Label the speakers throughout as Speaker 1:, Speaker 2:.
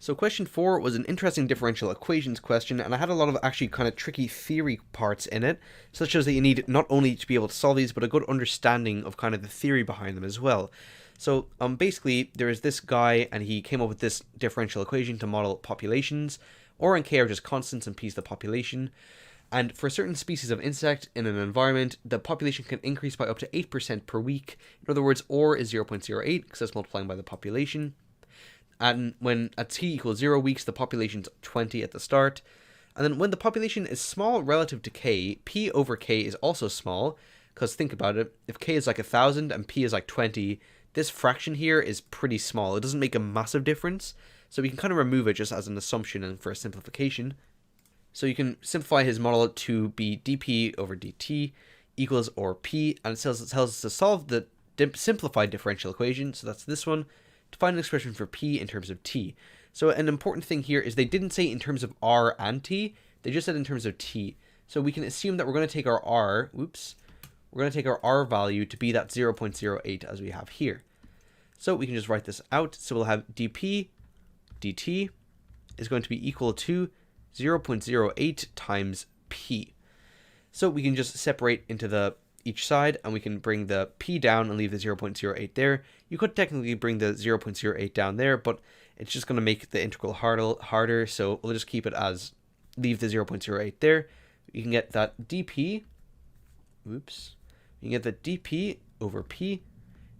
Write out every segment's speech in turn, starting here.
Speaker 1: So question 4 was an interesting differential equations question, and I had a lot of actually kind of tricky theory parts in it, such as that you need not only to be able to solve these, but a good understanding of kind of the theory behind them as well. So basically, there is this guy, and he came up with this differential equation to model populations. R and K are just constants, and P is the population. And for certain species of insect in an environment, the population can increase by up to 8% per week. In other words, R is 0.08, because that's multiplying by the population. And when at t equals 0 weeks, the population's 20 at the start. And then when the population is small relative to k, p over k is also small. Because think about it, if k is like 1,000 and p is like 20, this fraction here is pretty small. It doesn't make a massive difference. So we can kind of remove it just as an assumption and for a simplification. So you can simplify his model to be dp over dt equals or p. And it tells us to solve the simplified differential equation. So that's this one. To find an expression for p in terms of t. So an important thing here is they didn't say in terms of r and t, they just said in terms of t. So we can assume that we're going to take our r, we're going to take our r value to be that 0.08 as we have here. So we can just write this out. So we'll have dp dt is going to be equal to 0.08 times p. So we can just separate into each side, and we can bring the p down and leave the 0.08 there. You could technically bring the 0.08 down there, but it's just going to make the integral harder, so we'll just keep it as, leave the 0.08 there. You can get that dp, you can get that dp over p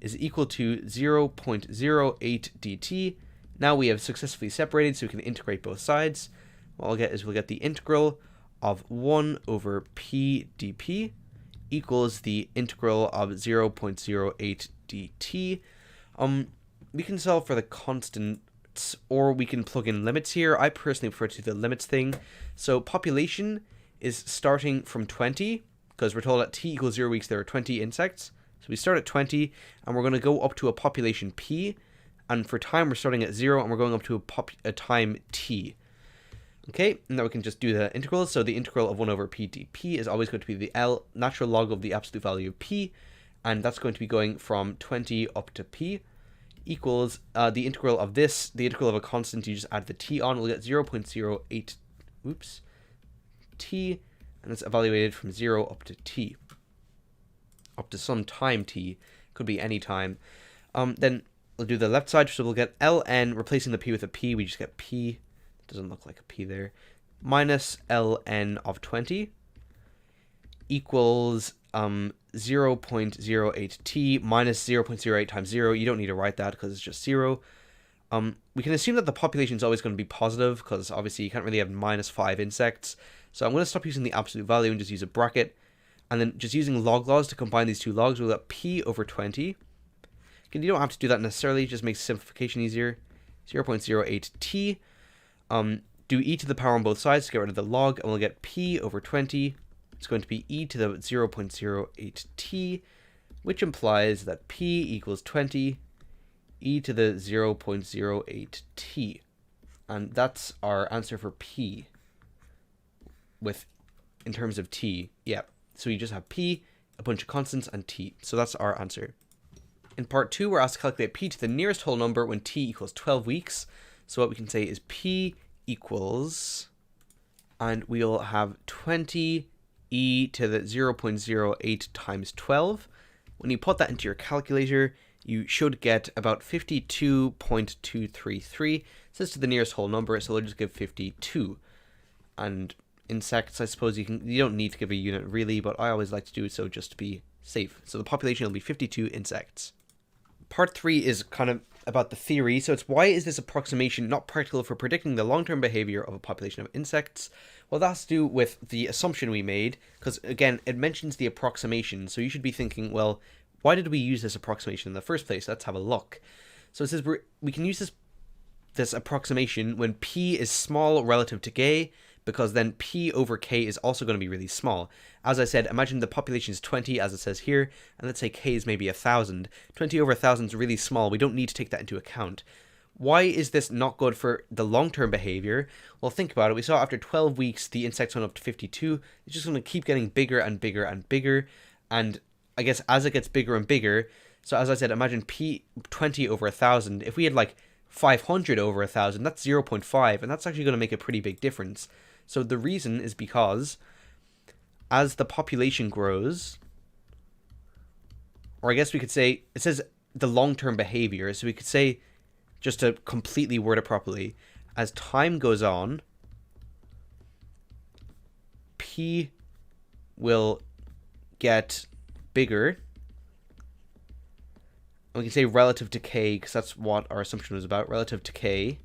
Speaker 1: is equal to 0.08 dt. Now we have successfully separated, so we can integrate both sides. What we'll get is we'll get the integral of 1 over p dp equals the integral of 0.08 dt. We can solve for the constants, or we can plug in limits here. I personally prefer to do the limits thing. So population is starting from 20, because we're told at t equals 0 weeks there are 20 insects. So we start at 20, and we're going to go up to a population p, and for time we're starting at 0, and we're going up to a time t. Okay, and now we can just do the integrals. So the integral of 1 over p dp is always going to be the natural log of the absolute value of p, and that's going to be going from 20 up to p, equals the integral of this, the integral of a constant, you just add the t on, we'll get 0.08 t, and it's evaluated from 0 up to t, up to some time t, could be any time. Then we'll do the left side, so we'll get ln, replacing the p with a p, we just get p, doesn't look like a p there, minus ln of 20 equals 0.08t minus 0.08 times 0. You don't need to write that because it's just 0. We can assume that the population is always going to be positive, because obviously you can't really have minus 5 insects. So I'm going to stop using the absolute value and just use a bracket. And then just using log laws to combine these two logs, we'll get p over 20. Again, you don't have to do that necessarily, it just makes simplification easier. 0.08t. Do e to the power on both sides to get rid of the log, and we'll get p over 20. It's going to be e to the 0.08t, which implies that p equals 20 e to the 0.08t. And that's our answer for p in terms of t. Yeah, so you just have p, a bunch of constants, and t. So that's our answer. In part 2, we're asked to calculate p to the nearest whole number when t equals 12 weeks. So what we can say is p equals, and we'll have 20 e to the 0.08 times 12. When you put that into your calculator, you should get about 52.233. It says to the nearest whole number, so we'll just give 52. And insects, I suppose you don't need to give a unit really, but I always like to do so just to be safe. So the population will be 52 insects. Part 3 is kind of about the theory. So it's, why is this approximation not practical for predicting the long-term behavior of a population of insects? Well, that has to do with the assumption we made, because again, it mentions the approximation. So you should be thinking, well, why did we use this approximation in the first place? Let's have a look. So it says we can use this approximation when p is small relative to k, because then p over k is also going to be really small. As I said, imagine the population is 20, as it says here, and let's say k is maybe 1,000. 20 over 1,000 is really small. We don't need to take that into account. Why is this not good for the long-term behavior? Well, think about it. We saw after 12 weeks, the insects went up to 52. It's just going to keep getting bigger and bigger and bigger. And I guess as it gets bigger and bigger, so as I said, imagine p 20 over 1,000. If we had like 500 over 1,000, that's 0.5, and that's actually going to make a pretty big difference. So the reason is because as the population grows, or I guess we could say, it says the long-term behavior, so we could say, just to completely word it properly, as time goes on, P will get bigger. We can say relative to K, because that's what our assumption was about, relative to K,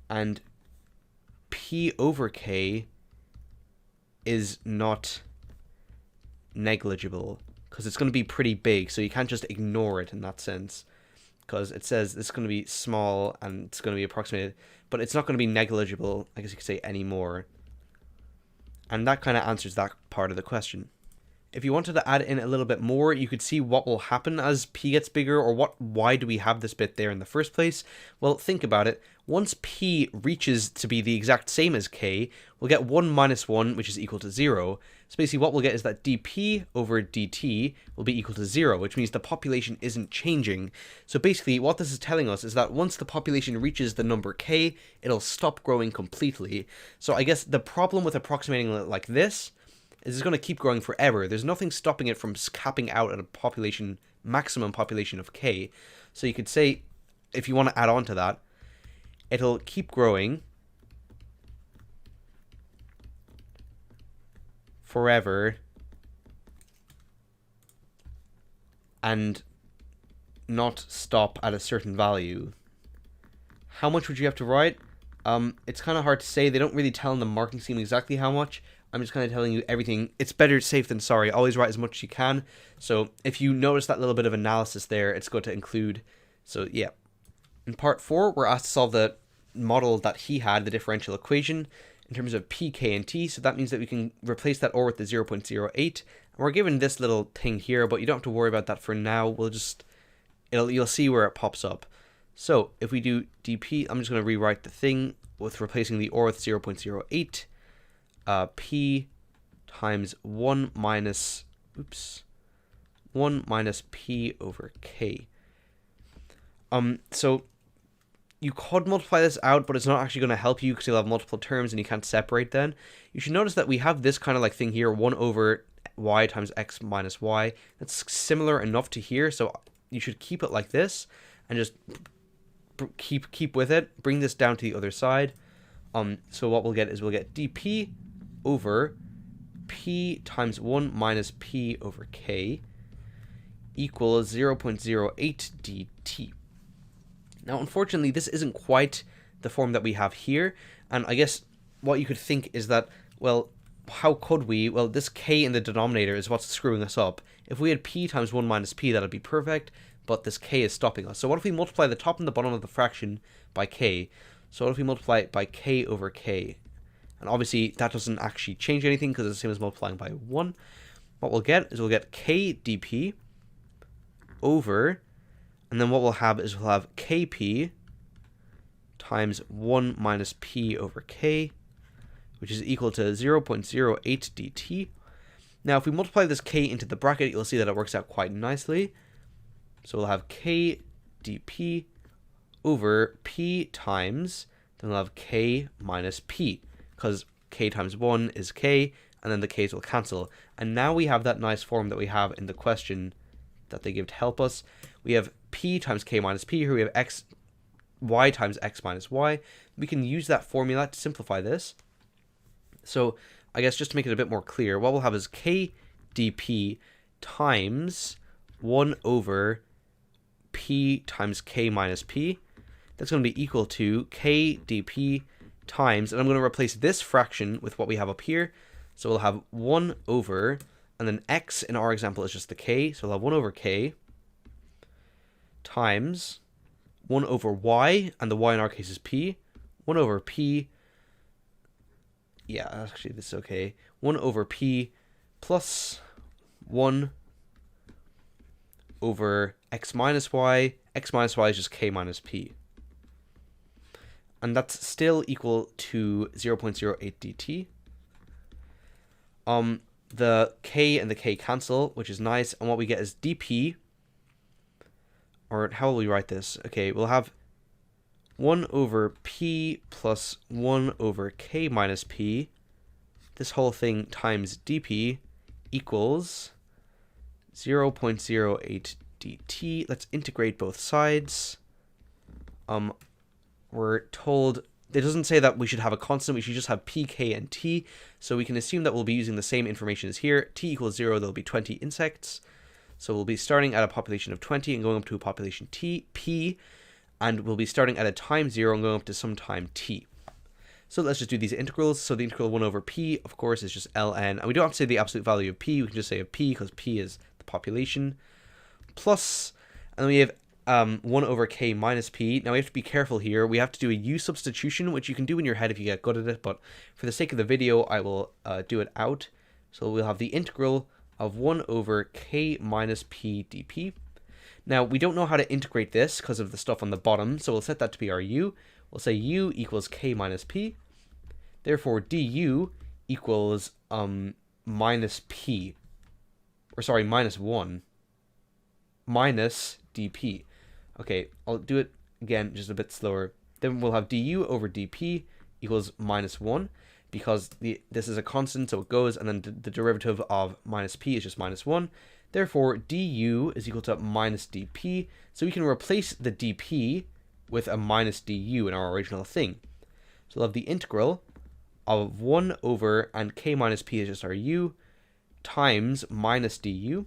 Speaker 1: and P over K is not negligible, because it's going to be pretty big, so you can't just ignore it in that sense, because it says it's going to be small and it's going to be approximated, but it's not going to be negligible, I guess you could say, anymore. And that kind of answers that part of the question. If you wanted to add in a little bit more, you could see what will happen as P gets bigger, or why do we have this bit there in the first place? Well, think about it. Once P reaches to be the exact same as K, we'll get 1 minus 1, which is equal to 0. So basically what we'll get is that dP over dt will be equal to 0, which means the population isn't changing. So basically what this is telling us is that once the population reaches the number K, it'll stop growing completely. So I guess the problem with approximating it like this is it's going to keep growing forever. There's nothing stopping it from capping out at a maximum population of K. So you could say, if you want to add on to that, it'll keep growing forever and not stop at a certain value. How much would you have to write? It's kind of hard to say. They don't really tell in the marking scheme exactly how much. I'm just kind of telling you everything. It's better safe than sorry. Always write as much as you can. So if you notice that little bit of analysis there, it's good to include. So yeah. In part 4, we're asked to solve the model that he had, the differential equation, in terms of P, K, and T. So that means that we can replace that R with the 0.08. And we're given this little thing here, but you don't have to worry about that for now. We'll just, you'll see where it pops up. So if we do dP, I'm just going to rewrite the thing with replacing the R with 0.08. P times 1 minus P over K. So you could multiply this out, but it's not actually going to help you because you'll have multiple terms and you can't separate then. You should notice that we have this kind of like thing here, 1 over y times x minus y. That's similar enough to here, so you should keep it like this and just keep with it. Bring this down to the other side. So what we'll get is we'll get dP over P times 1 minus P over K equals 0.08 dt. Now, unfortunately, this isn't quite the form that we have here, and I guess what you could think is that, well, how could we? Well, this K in the denominator is what's screwing us up. If we had P times 1 minus P, that'd be perfect, but this K is stopping us. So what if we multiply the top and the bottom of the fraction by K? So what if we multiply it by K over K? And obviously, that doesn't actually change anything because it's the same as multiplying by 1. What we'll get is we'll get K dP over, and then what we'll have is we'll have Kp times 1 minus P over K, which is equal to 0.08 dt. Now, if we multiply this K into the bracket, you'll see that it works out quite nicely. So we'll have K dP over P times, then we'll have K minus P, because K times 1 is K, and then the K's will cancel. And now we have that nice form that we have in the question that they give to help us. We have P times K minus P, here we have y times x minus y. We can use that formula to simplify this. So I guess just to make it a bit more clear, what we'll have is K dP times 1 over P times K minus P. That's going to be equal to K dP times, and I'm going to replace this fraction with what we have up here. So we'll have 1 over, and then x in our example is just the K, so we'll have 1 over K times 1 over y, and the y in our case is P, 1 over P, yeah, actually this is okay, 1 over P plus 1 over x minus y is just K minus P. And that's still equal to 0.08 dt. The K and the K cancel, which is nice, and what we get is dP or how will we write this? Okay, we'll have 1 over p plus 1 over k minus p, this whole thing times dp equals 0.08 dt. Let's integrate both sides. We're told, it doesn't say that we should have a constant, we should just have p, k, and t, so we can assume that we'll be using the same information as here. T equals 0, there'll be 20 insects. So we'll be starting at a population of 20 and going up to a population p, and we'll be starting at a time 0 and going up to some time t. So let's just do these integrals. So the integral 1 over p, of course, is just ln, and we don't have to say the absolute value of p, we can just say of p, because p is the population, plus, and then we have 1 over k minus p. Now we have to be careful here. We have to do a u substitution, which you can do in your head if you get good at it, but for the sake of the video, I will do it out. So we'll have the integral of 1 over k minus p dp. Now, we don't know how to integrate this because of the stuff on the bottom, so we'll set that to be our u. We'll say u equals k minus p. Therefore, du equals minus p. Or sorry, minus 1. Minus dp. Okay, I'll do it again just a bit slower. Then we'll have du over dp equals minus 1. Because this is a constant, so it goes, and then the derivative of minus p is just minus 1. Therefore, du is equal to minus dp, so we can replace the dp with a minus du in our original thing. So we'll have the integral of 1 over, and k minus p is just our u, times minus du,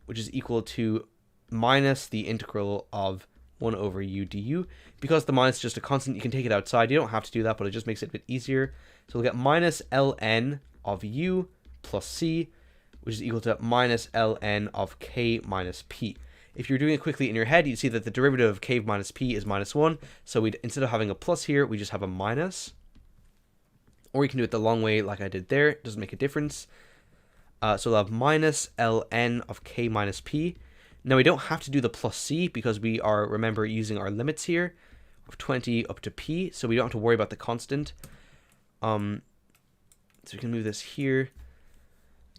Speaker 1: which is equal to minus the integral of 1 over u du. Because the minus is just a constant, you can take it outside. You don't have to do that, but it just makes it a bit easier. So we'll get minus ln of u plus c, which is equal to minus ln of k minus p. If you're doing it quickly in your head, you'd see that the derivative of k minus p is minus 1. So we'd, instead of having a plus here, we just have a minus. Or you can do it the long way like I did there. It doesn't make a difference. So we'll have minus ln of k minus p. Now we don't have to do the plus c because we are, remember, using our limits here of 20 up to p. So we don't have to worry about the constant. So we can move this here,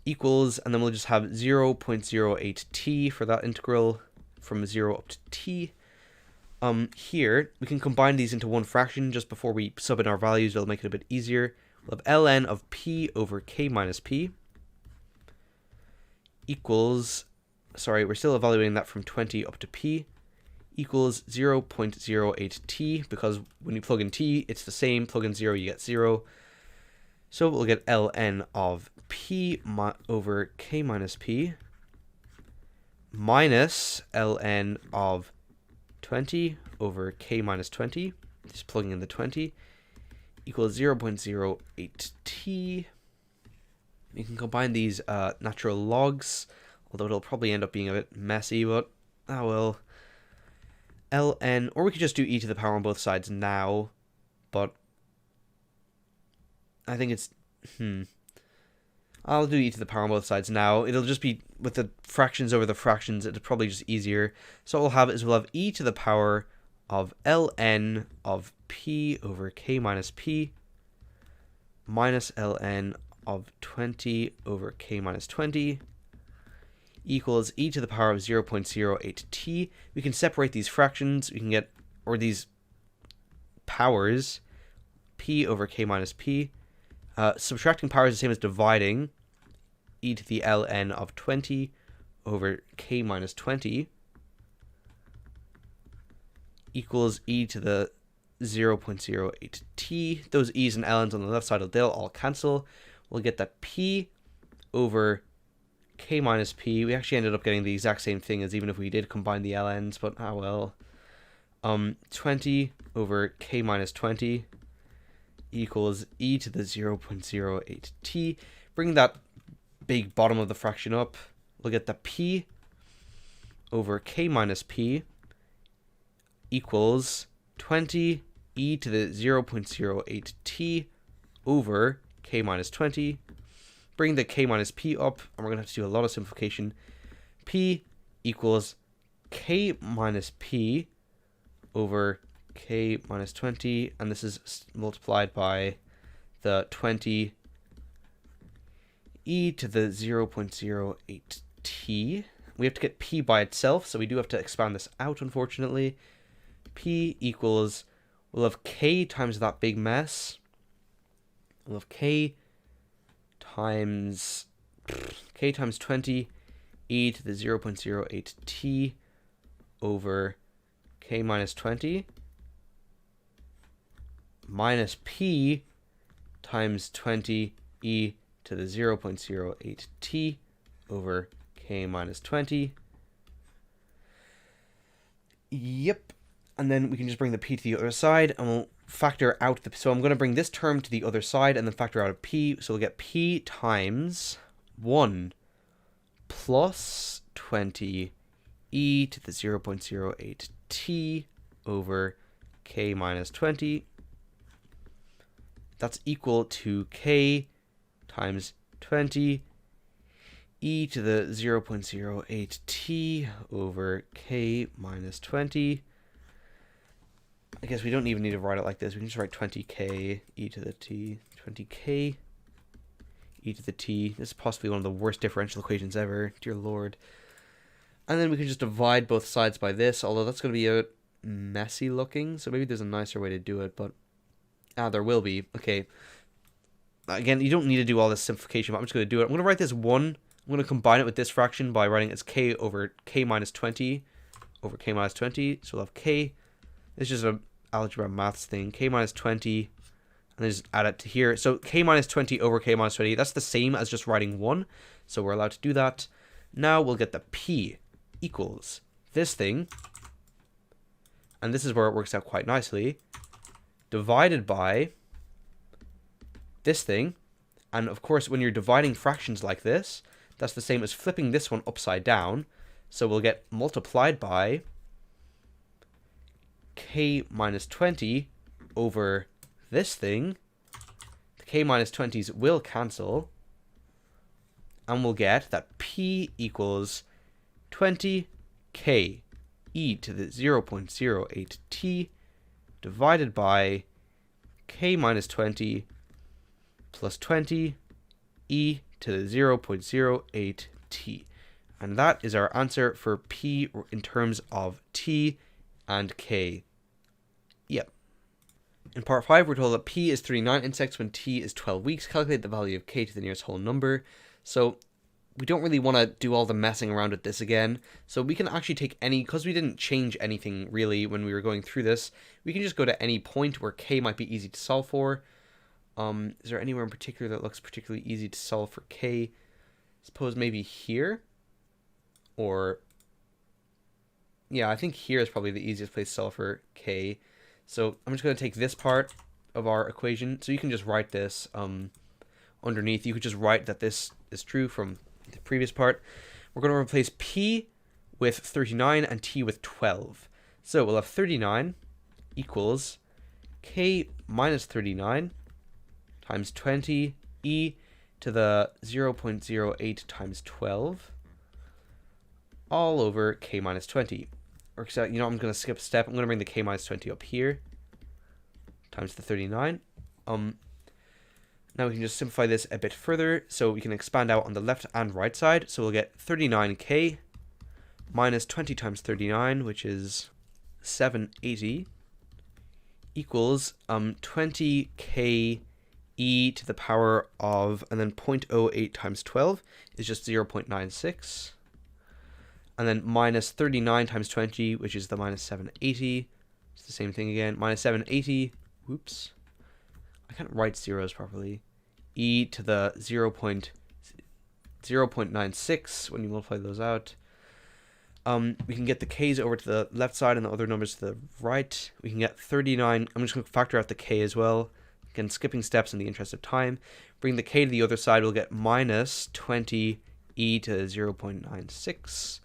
Speaker 1: equals, and then we'll just have 0.08 t for that integral from 0 up to t. Here, we can combine these into one fraction just before we sub in our values. It'll make it a bit easier. We'll have ln of p over k minus p equals, sorry, we're still evaluating that from 20 up to p, equals 0.08 t, because when you plug in t, it's the same. Plug in 0, you get 0. So we'll get ln of p over k minus p minus ln of 20 over k minus 20, just plugging in the 20, equals 0.08 t. You can combine these natural logs, although it'll probably end up being a bit messy, but oh well. Ln, or we could just do e to the power on both sides now, but I think it's, I'll do e to the power on both sides now. It'll just be, with the fractions over the fractions, it's probably just easier. So what we'll have is we'll have e to the power of ln of p over k minus p minus ln of 20 over k minus 20 equals e to the power of 0.08 t. We can separate these fractions. We can get, or these powers, p over k minus p. Subtracting power is the same as dividing. E to the ln of 20 over k minus 20 equals e to the 0.08 t. Those e's and ln's on the left side, they'll all cancel. We'll get that p over k minus p. We actually ended up getting the exact same thing as even if we did combine the ln's, but ah well. 20 over k minus 20 equals e to the 0.08 t. Bring that big bottom of the fraction up. We'll get the p over k minus p equals 20 e to the 0.08 t over k minus 20. Bring the k minus p up, and we're going to have to do a lot of simplification. P equals k minus p over k minus 20, and this is multiplied by the 20 e to the 0.08 t. we have to get p by itself, so we do have to expand this out, unfortunately. P equals, we'll have k times that big mess. We'll have k times 20 e to the 0.08 t over k minus 20 minus p times 20 e to the 0.08 t over k minus 20. Yep. And then we can just bring the p to the other side, and we'll factor out the... So I'm going to bring this term to the other side, and then factor out a p. So we'll get p times 1 plus 20 e to the 0.08 t over k minus 20. That's equal to k times 20 e to the 0.08 t over k minus 20. I guess we don't even need to write it like this. We can just write 20k e to the t, 20k e to the t. This is possibly one of the worst differential equations ever, dear lord. And then we can just divide both sides by this, although that's going to be a messy looking, so maybe there's a nicer way to do it, but there will be. Okay. Again, you don't need to do all this simplification, but I'm just going to do it. I'm going to write this 1. I'm going to combine it with this fraction by writing it as k over k minus 20 over k minus 20. So we'll have k. It's just a algebra maths thing. K minus 20. And then just add it to here. So k minus 20 over k minus 20. That's the same as just writing 1. So we're allowed to do that. Now we'll get the p equals this thing. And this is where it works out quite nicely. Divided by this thing. And of course, when you're dividing fractions like this, that's the same as flipping this one upside down. So we'll get multiplied by k minus 20 over this thing. The k minus 20s will cancel. And we'll get that p equals 20k e to the 0.08 t divided by k minus 20 plus 20 e to the 0.08 t. And that is our answer for p in terms of t and k. Yep. In part 5, we're told that p is 39 insects when t is 12 weeks. Calculate the value of k to the nearest whole number. So we don't really want to do all the messing around with this again. So we can actually take any, because we didn't change anything really when we were going through this, we can just go to any point where k might be easy to solve for. Is there anywhere in particular that looks particularly easy to solve for k? Suppose maybe here? Or, yeah, I think here is probably the easiest place to solve for k. So I'm just going to take this part of our equation. So you can just write this underneath. You could just write that this is true from the previous part. We're going to replace p with 39 and t with 12. So we'll have 39 equals k minus 39 times 20 e to the 0.08 times 12 all over k minus 20. Or, you know, I'm going to skip a step. I'm going to bring the k minus 20 up here times the 39. Now we can just simplify this a bit further, so we can expand out on the left and right side. So we'll get 39k minus 20 times 39, which is 780, equals 20k e to the power of, and then 0.08 times 12 is just 0.96. And then minus 39 times 20, which is the minus 780. It's the same thing again. Minus 780, whoops. I can't write zeros properly. E to the 0.96 when you multiply those out. We can get the k's over to the left side and the other numbers to the right. We can get 39. I'm just going to factor out the k as well. Again, skipping steps in the interest of time. Bring the k to the other side. We'll get minus 20 e to 0.96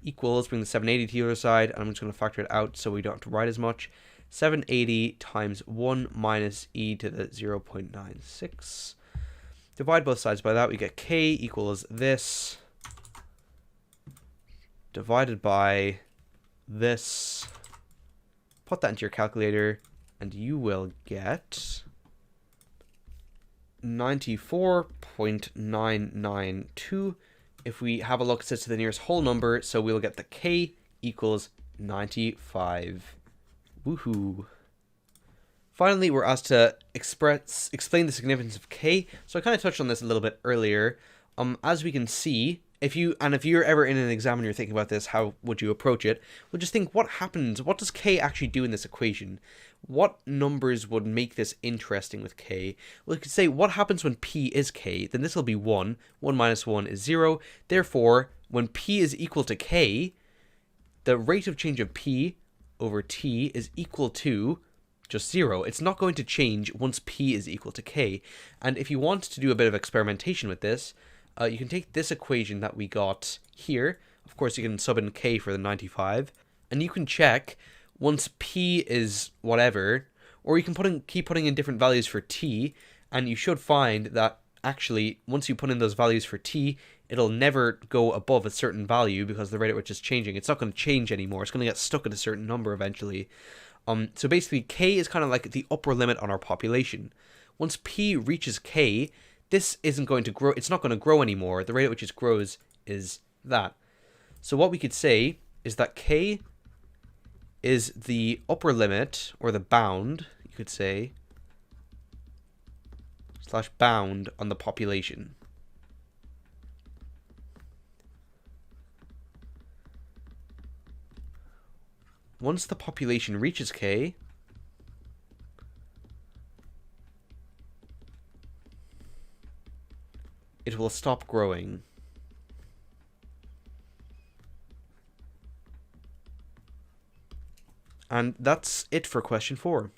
Speaker 1: equals, bring the 780 to the other side, and I'm just going to factor it out so we don't have to write as much. 780 times 1 minus e to the 0.96. Divide both sides by that, we get k equals this divided by this. Put that into your calculator, and you will get 94.992 if we have a look, it says to the nearest whole number, so we'll get the k equals 95. Woohoo. Finally, we're asked to explain the significance of k. So I kind of touched on this a little bit earlier. As we can see, if you're ever in an exam and you're thinking about this, how would you approach it? Well, just think, what happens? What does k actually do in this equation? What numbers would make this interesting with k? Well, you could say, what happens when p is k? Then this will be 1. 1 minus 1 is 0. Therefore, when p is equal to k, the rate of change of p over t is equal to just 0. It's not going to change once p is equal to k. And if you want to do a bit of experimentation with this, you can take this equation that we got here. Of course, you can sub in k for the 95, and you can check once p is whatever, or you can keep putting in different values for t, and you should find that actually once you put in those values for t, it'll never go above a certain value because the rate at which it's changing, it's not going to change anymore. It's going to get stuck at a certain number eventually. So basically, k is kind of like the upper limit on our population. Once p reaches k, this isn't going to grow. It's not going to grow anymore. The rate at which it grows is that. So what we could say is that k is the upper limit, or the bound, you could say, slash bound on the population. Once the population reaches k, it will stop growing. And that's it for question 4.